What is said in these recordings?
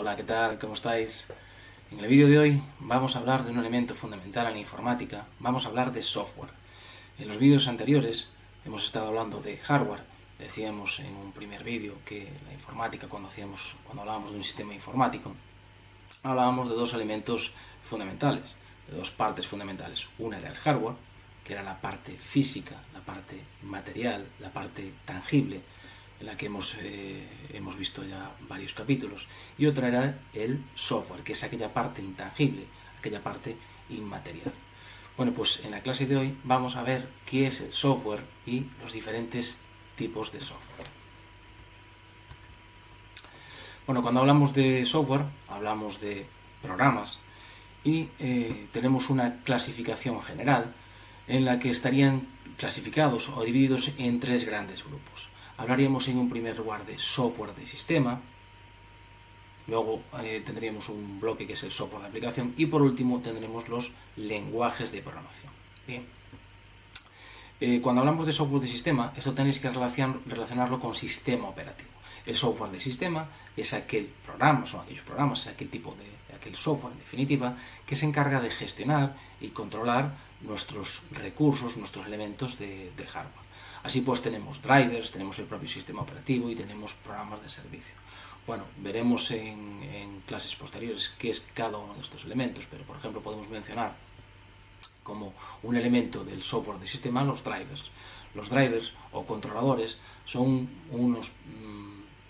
Hola, ¿qué tal? ¿Cómo estáis? En el vídeo de hoy vamos a hablar de un elemento fundamental en la informática, vamos a hablar de software. En los vídeos anteriores hemos estado hablando de hardware, decíamos en un primer vídeo que la informática, cuando hablábamos de un sistema informático, hablábamos de dos elementos fundamentales, de dos partes fundamentales. Una era el hardware, que era la parte física, la parte material, la parte tangible, en la que hemos visto ya varios capítulos, y otra era el software, que es aquella parte intangible, aquella parte inmaterial. Bueno, pues en la clase de hoy vamos a ver qué es el software y los diferentes tipos de software. Bueno, cuando hablamos de software, hablamos de programas y tenemos una clasificación general en la que estarían clasificados o divididos en tres grandes grupos. Hablaríamos en un primer lugar de software de sistema, luego tendríamos un bloque que es el software de aplicación y por último tendremos los lenguajes de programación. Bien. Cuando hablamos de software de sistema, esto tenéis que relacionarlo con sistema operativo. El software de sistema es aquel programa, son aquellos programas, es aquel tipo de aquel software en definitiva que se encarga de gestionar y controlar nuestros recursos, nuestros elementos de hardware. Así pues tenemos drivers, tenemos el propio sistema operativo y tenemos programas de servicio. Bueno, veremos en clases posteriores qué es cada uno de estos elementos, pero por ejemplo podemos mencionar como un elemento del software de sistema los drivers. Los drivers o controladores son unos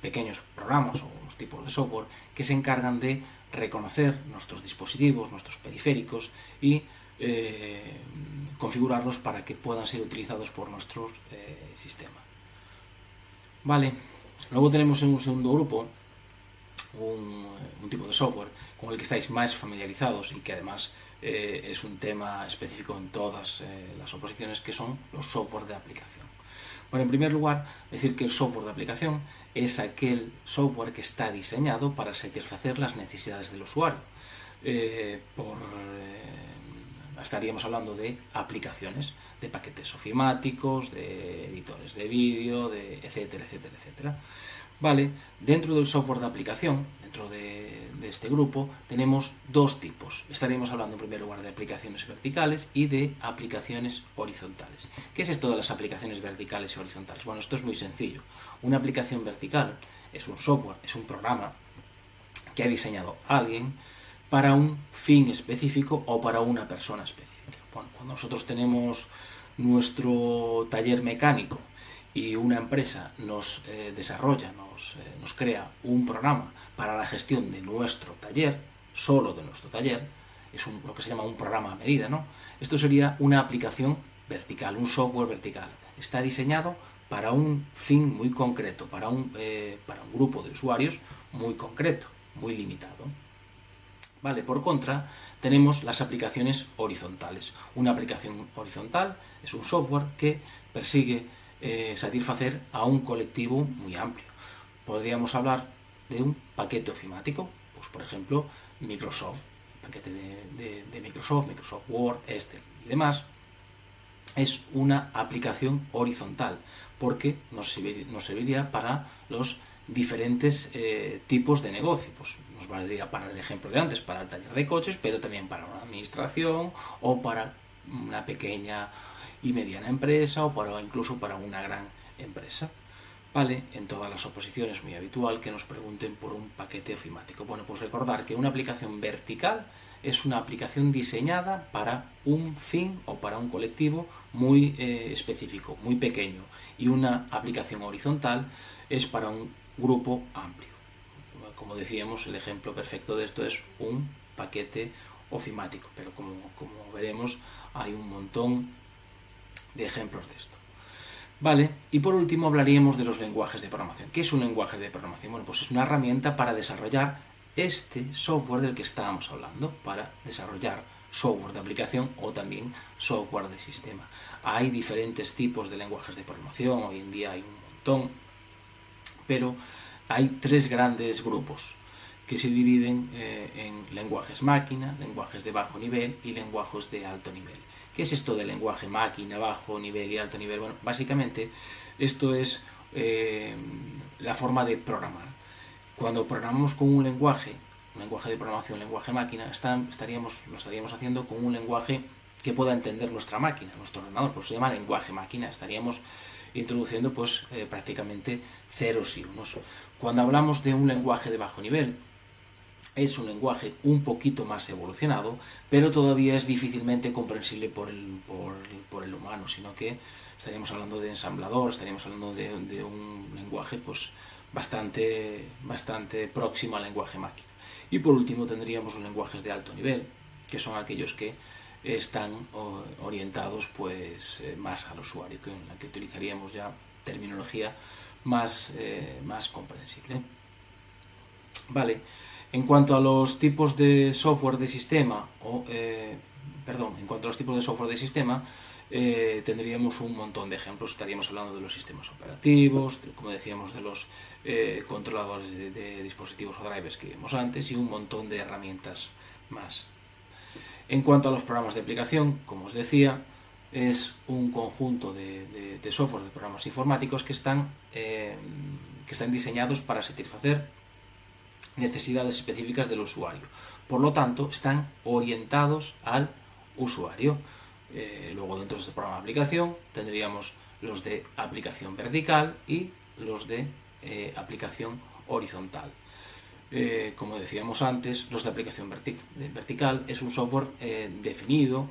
pequeños programas o unos tipos de software que se encargan de reconocer nuestros dispositivos, nuestros periféricos y configurarlos para que puedan ser utilizados por nuestro sistema. Vale, luego tenemos en un segundo grupo un tipo de software con el que estáis más familiarizados y que además es un tema específico en todas las oposiciones, que son los software de aplicación. Bueno, en primer lugar, decir que el software de aplicación es aquel software que está diseñado para satisfacer las necesidades del usuario. Estaríamos hablando de aplicaciones, de paquetes ofimáticos, de editores de vídeo, etcétera, etcétera, etcétera. Vale, dentro del software de aplicación, dentro de este grupo, tenemos dos tipos. Estaríamos hablando en primer lugar de aplicaciones verticales y de aplicaciones horizontales. ¿Qué es esto de las aplicaciones verticales y horizontales? Bueno, esto es muy sencillo. Una aplicación vertical es un software, es un programa que ha diseñado alguien para un fin específico o para una persona específica. Bueno, cuando nosotros tenemos nuestro taller mecánico y una empresa nos desarrolla, nos crea un programa para la gestión de nuestro taller, solo de nuestro taller, es lo que se llama un programa a medida, ¿no? Esto sería una aplicación vertical, un software vertical. Está diseñado para un fin muy concreto, para un grupo de usuarios muy concreto, muy limitado. Vale, por contra, tenemos las aplicaciones horizontales. Una aplicación horizontal es un software que persigue satisfacer a un colectivo muy amplio. Podríamos hablar de un paquete ofimático, pues por ejemplo Microsoft, el paquete de Microsoft Word, Excel y demás, es una aplicación horizontal porque nos serviría para los diferentes tipos de negocio. Pues nos valdría para el ejemplo de antes, para el taller de coches, pero también para una administración o para una pequeña y mediana empresa o incluso para una gran empresa. Vale, en todas las oposiciones es muy habitual que nos pregunten por un paquete ofimático. Bueno, pues recordar que una aplicación vertical es una aplicación diseñada para un fin o para un colectivo muy específico, muy pequeño, y una aplicación horizontal es para un grupo amplio. Como decíamos, el ejemplo perfecto de esto es un paquete ofimático, pero como veremos hay un montón de ejemplos de esto. Vale, y por último hablaríamos de los lenguajes de programación. ¿Qué es un lenguaje de programación? Bueno, pues es una herramienta para desarrollar este software del que estábamos hablando, para desarrollar software de aplicación o también software de sistema. Hay diferentes tipos de lenguajes de programación, hoy en día hay un montón, pero hay tres grandes grupos que se dividen en lenguajes máquina, lenguajes de bajo nivel y lenguajes de alto nivel. ¿Qué es esto de lenguaje máquina, bajo nivel y alto nivel? Bueno, básicamente esto es la forma de programar. Cuando programamos con un lenguaje un lenguaje de programación, lenguaje máquina, lo estaríamos haciendo con un lenguaje que pueda entender nuestra máquina, nuestro ordenador, por eso se llama lenguaje máquina. Estaríamos introduciendo pues prácticamente ceros y unos. Cuando hablamos de un lenguaje de bajo nivel, es un lenguaje un poquito más evolucionado, pero todavía es difícilmente comprensible por el humano, sino que estaríamos hablando de ensamblador, estaríamos hablando de un lenguaje pues bastante próximo al lenguaje máquina. Y por último tendríamos los lenguajes de alto nivel, que son aquellos que están orientados pues más al usuario, en la que utilizaríamos ya terminología más comprensible. Vale, en cuanto a los tipos de software de sistema, tendríamos un montón de ejemplos. Estaríamos hablando de los sistemas operativos, como decíamos, de los controladores de dispositivos o drivers que vimos antes, y un montón de herramientas más. En cuanto a los programas de aplicación, como os decía, es un conjunto de software, de programas informáticos que están diseñados para satisfacer necesidades específicas del usuario. Por lo tanto, están orientados al usuario. Luego, dentro de este programa de aplicación, tendríamos los de aplicación vertical y los de aplicación horizontal. Como decíamos antes, los de aplicación vertical es un software definido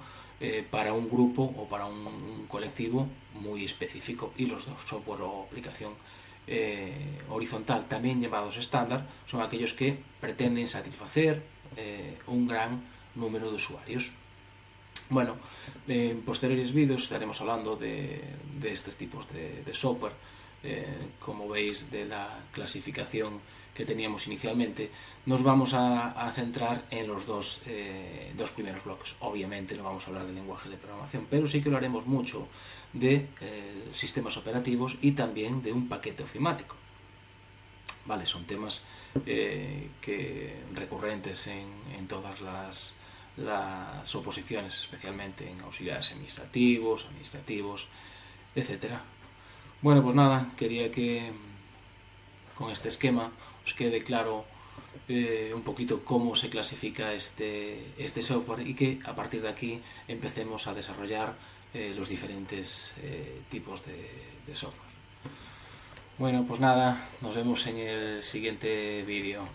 para un grupo o para un colectivo muy específico, y los de software o aplicación horizontal, también llamados estándar, son aquellos que pretenden satisfacer un gran número de usuarios. Bueno, en posteriores vídeos estaremos hablando de estos tipos de software. Como veis, de la clasificación que teníamos inicialmente, nos vamos a centrar en los dos primeros bloques. Obviamente no vamos a hablar de lenguajes de programación, pero sí que lo haremos mucho de sistemas operativos y también de un paquete ofimático. Vale, son temas recurrentes en todas las oposiciones, especialmente en auxiliares administrativos, etcétera. Bueno, pues nada, quería que con este esquema os quede claro un poquito cómo se clasifica este software, y que a partir de aquí empecemos a desarrollar los diferentes tipos de software. Bueno, pues nada, nos vemos en el siguiente vídeo.